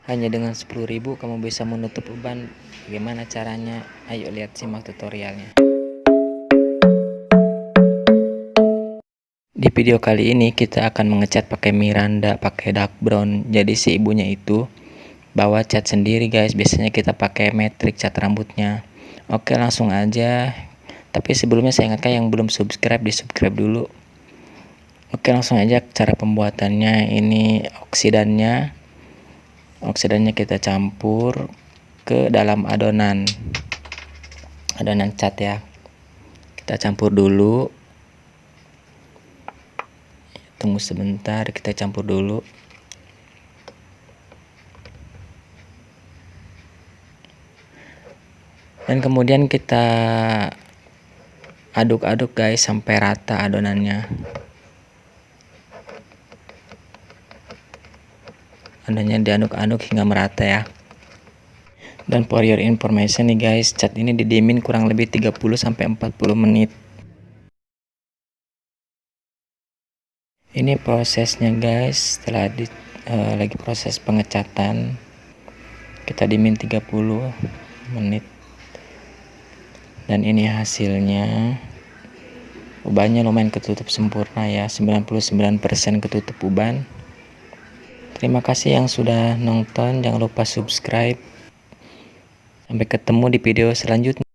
Hanya dengan 10.000 kamu bisa menutup uban. Bagaimana caranya? Ayo lihat, simak tutorialnya. Di video kali ini kita akan mengecat pakai Miranda, pakai dark brown. Jadi si ibunya itu bawa cat sendiri guys. Biasanya kita pakai metrik cat rambutnya. Oke, langsung aja. Tapi sebelumnya saya ingatkan yang belum subscribe, di subscribe dulu. Oke, langsung aja cara pembuatannya. Ini oksidannya kita campur ke dalam adonan cat ya. Kita campur dulu, tunggu sebentar, kita campur dulu. Dan kemudian kita aduk-aduk guys sampai rata adonannya. Adonannya diaduk-aduk hingga merata ya. Dan for your information nih guys, cat ini didiemin kurang lebih 30-40 menit. Ini prosesnya guys, setelah lagi proses pengecatan, kita diemin 30 menit. Dan ini hasilnya. Ubannya lumayan ketutup sempurna ya, 99% ketutup uban. Terima kasih yang sudah nonton, jangan lupa subscribe. Sampai ketemu di video selanjutnya.